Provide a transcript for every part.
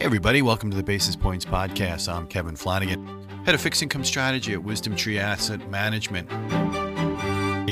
Everybody, welcome to the Basis Points Podcast. I'm Kevin Flanagan, head of fixed income strategy at Wisdom Tree Asset Management.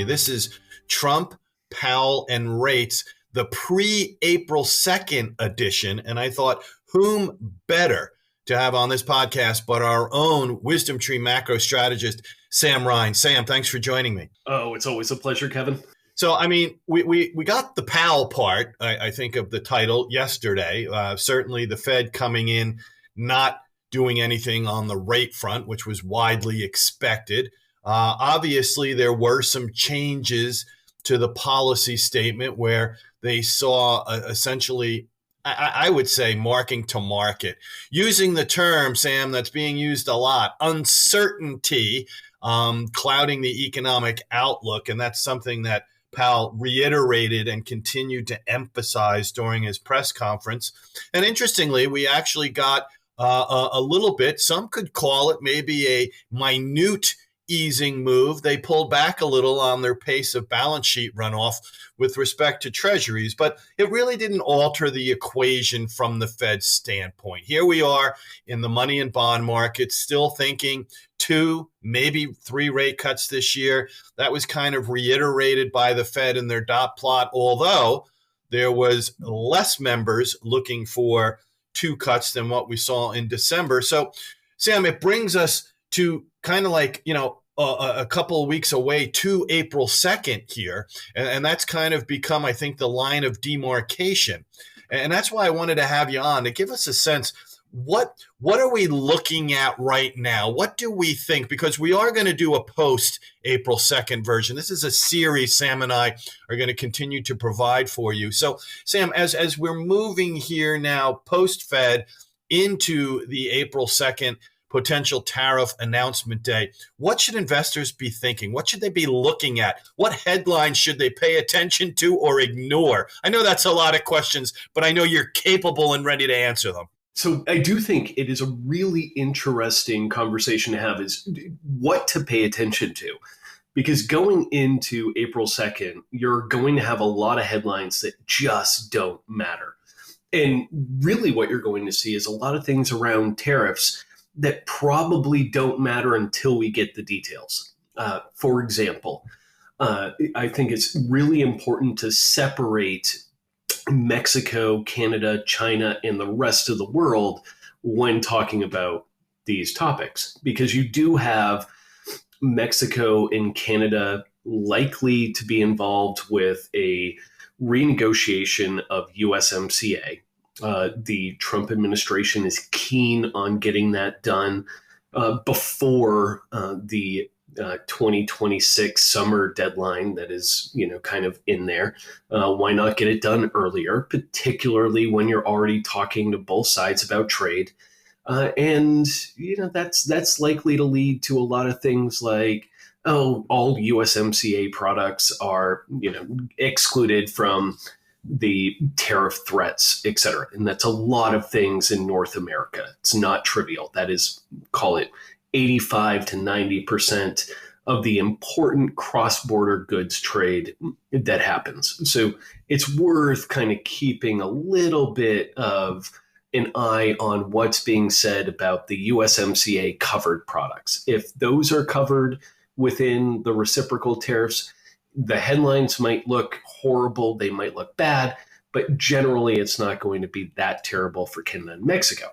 This is Trump, Powell, and rates, the pre-April 2nd edition. And I thought, whom better to have on this podcast but our own Wisdom Tree macro strategist, Sam Rines. Sam, thanks for joining me. Oh, it's always a pleasure, Kevin. So, I mean, we got the Powell part, I think, of the title yesterday. Certainly the Fed coming in, not doing anything on the rate front, which was widely expected. Obviously, there were some changes to the policy statement where they saw essentially, I would say, marking to market. Using the term, Sam, that's being used a lot, uncertainty, clouding the economic outlook. And that's something that Powell reiterated and continued to emphasize during his press conference. And interestingly, we actually got a little bit, some could call it maybe a minute easing move. They pulled back a little on their pace of balance sheet runoff with respect to treasuries, but it really didn't alter the equation from the Fed's standpoint. Here we are in the money and bond market, still thinking 2, maybe 3 rate cuts this year. That was kind of reiterated by the Fed in their dot plot, although there was less members looking for 2 cuts than what we saw in December. So, Sam, it brings us to kind of like, a couple of weeks away to April 2nd here. And that's kind of become, I think, the line of demarcation. And that's why I wanted to have you on to give us a sense. What are we looking at right now? What do we think? Because we are going to do a post-April 2nd version. This is a series Sam and I are going to continue to provide for you. So, Sam, as we're moving here now post-Fed into the April 2nd potential tariff announcement day, what should investors be thinking? What should they be looking at? What headlines should they pay attention to or ignore? I know that's a lot of questions, but I know you're capable and ready to answer them. So I do think it is a really interesting conversation to have, is what to pay attention to. Because going into April 2nd, you're going to have a lot of headlines that just don't matter. And really what you're going to see is a lot of things around tariffs that probably don't matter until we get the details. For example, I think it's really important to separate Mexico, Canada, China, and the rest of the world when talking about these topics, because you do have Mexico and Canada likely to be involved with a renegotiation of USMCA. The Trump administration is keen on getting that done before the 2026 summer deadline that is, kind of in there. Why not get it done earlier, particularly when you're already talking to both sides about trade? And that's likely to lead to a lot of things like, all USMCA products are, excluded from the tariff threats, et cetera. And that's a lot of things in North America. It's not trivial. That is, call it 85 to 90% of the important cross-border goods trade that happens. So it's worth kind of keeping a little bit of an eye on what's being said about the USMCA covered products. If those are covered within the reciprocal tariffs, the headlines might look horrible, they might look bad, but generally it's not going to be that terrible for Canada and Mexico.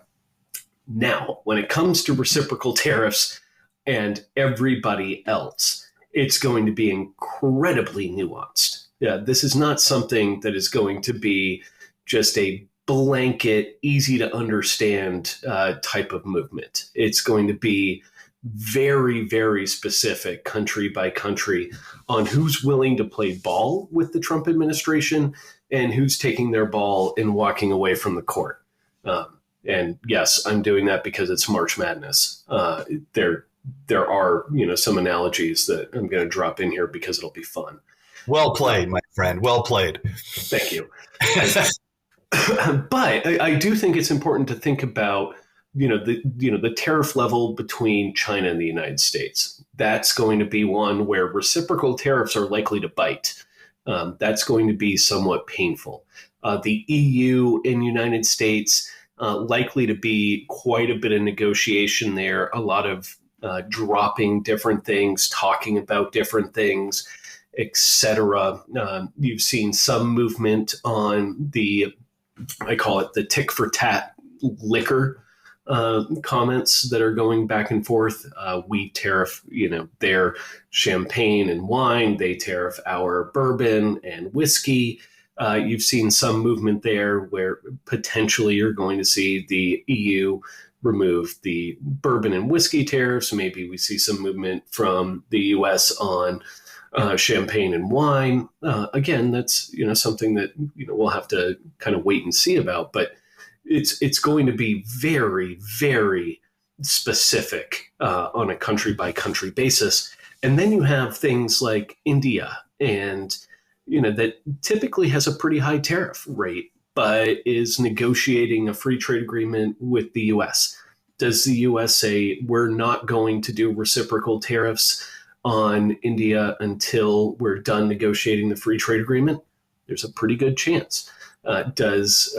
Now, when it comes to reciprocal tariffs and everybody else, it's going to be incredibly nuanced. Yeah, this is not something that is going to be just a blanket, easy to understand type of movement. It's going to be very, very specific country by country on who's willing to play ball with the Trump administration and who's taking their ball and walking away from the court. And yes, I'm doing that because it's March Madness. There are, some analogies that I'm going to drop in here because it'll be fun. Well played, my friend. Well played. Thank you. But I do think it's important to think about, the tariff level between China and the United States. That's going to be one where reciprocal tariffs are likely to bite. That's going to be somewhat painful. The EU and United States likely to be quite a bit of negotiation there, a lot of dropping different things, talking about different things, etc. You've seen some movement on I call it the tick for tat liquor comments that are going back and forth. We tariff, their champagne and wine. They tariff our bourbon and whiskey. You've seen some movement there where potentially you're going to see the EU remove the bourbon and whiskey tariffs. Maybe we see some movement from the US on champagne and wine. Again, that's something that we'll have to kind of wait and see about. But it's going to be very, very specific on a country by country basis. And then you have things like India, and that typically has a pretty high tariff rate, but is negotiating a free trade agreement with the U.S. Does the U.S. say we're not going to do reciprocal tariffs on India until we're done negotiating the free trade agreement? There's a pretty good chance. Does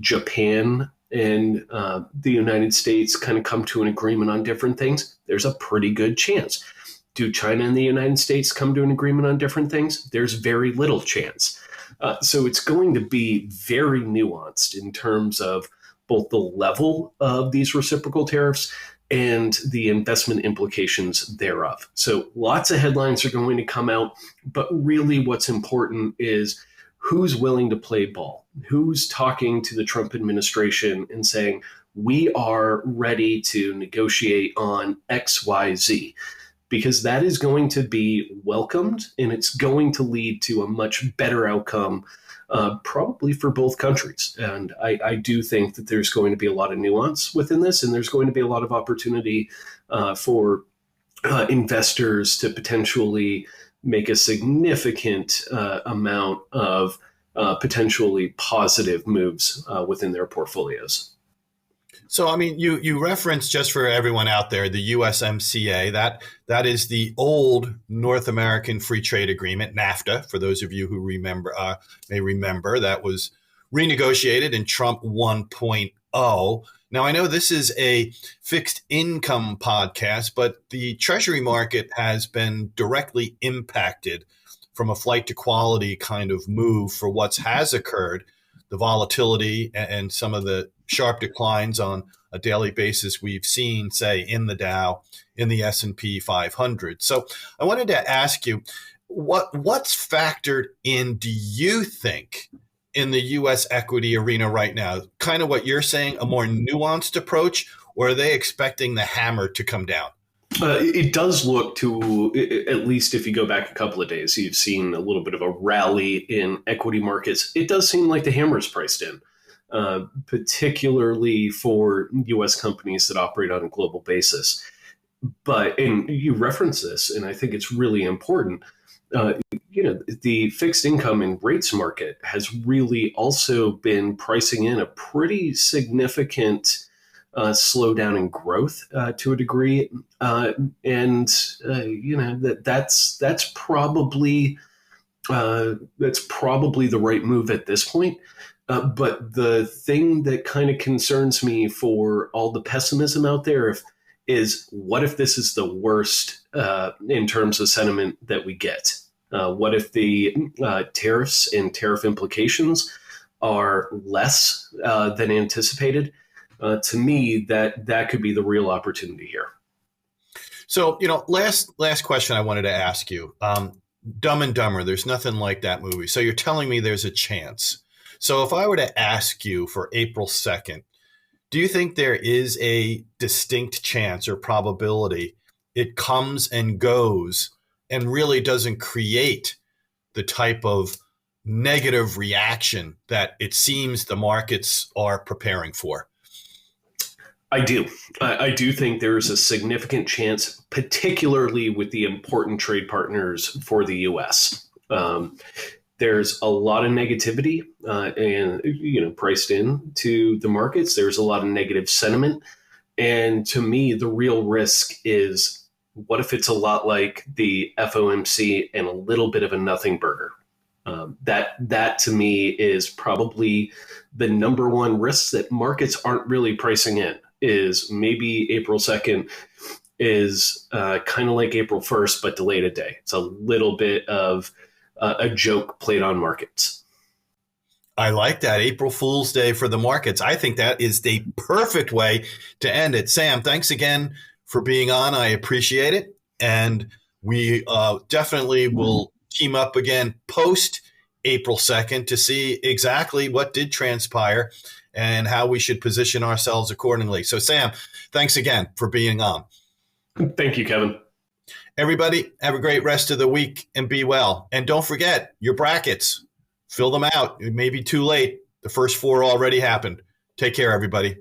Japan and the United States kind of come to an agreement on different things? There's a pretty good chance. Do China and the United States come to an agreement on different things? There's very little chance. So it's going to be very nuanced in terms of both the level of these reciprocal tariffs and the investment implications thereof. So lots of headlines are going to come out, but really what's important is who's willing to play ball, who's talking to the Trump administration and saying, we are ready to negotiate on X, Y, Z, because that is going to be welcomed and it's going to lead to a much better outcome, probably for both countries. And I do think that there's going to be a lot of nuance within this, and there's going to be a lot of opportunity for investors to potentially make a significant amount of potentially positive moves within their portfolios. So, I mean, you referenced, just for everyone out there, the USMCA. That is the old North American Free Trade Agreement, NAFTA. For those of you who may remember, that was renegotiated in Trump 1.0. Now, I know this is a fixed income podcast, but the Treasury market has been directly impacted from a flight to quality kind of move for what has occurred, the volatility and some of the sharp declines on a daily basis we've seen, say, in the Dow, in the S&P 500. So I wanted to ask you, what's factored in, do you think, in the U.S. equity arena right now? Kind of what you're saying, a more nuanced approach, or are they expecting the hammer to come down? It does look to, at least if you go back a couple of days, you've seen a little bit of a rally in equity markets. It does seem like the hammer is priced in, particularly for U.S. companies that operate on a global basis. And you reference this, and I think it's really important. The fixed income and rates market has really also been pricing in a pretty significant slowdown in growth to a degree, that's probably the right move at this point. But the thing that kind of concerns me for all the pessimism out there is what if this is the worst in terms of sentiment that we get? What if the tariffs and tariff implications are less than anticipated? To me, that could be the real opportunity here. So, last question I wanted to ask you. Dumb and Dumber, there's nothing like that movie. So you're telling me there's a chance. So if I were to ask you for April 2nd, do you think there is a distinct chance or probability it comes and goes and really doesn't create the type of negative reaction that it seems the markets are preparing for? I do. I do think there is a significant chance, particularly with the important trade partners for the U.S. There's a lot of negativity and priced in to the markets. There's a lot of negative sentiment. And to me, the real risk is, what if it's a lot like the FOMC and a little bit of a nothing burger? That to me is probably the number one risk that markets aren't really pricing in. Is maybe April 2nd is kind of like April 1st, but delayed a day. It's a little bit of a joke played on markets. I like that. April Fool's Day for the markets. I think that is the perfect way to end it. Sam, thanks again for being on. I appreciate it. And we definitely will team up again post April 2nd to see exactly what did transpire and how we should position ourselves accordingly. So, Sam, thanks again for being on. Thank you, Kevin. Everybody, have a great rest of the week and be well. And don't forget your brackets. Fill them out. It may be too late. The first four already happened. Take care, everybody.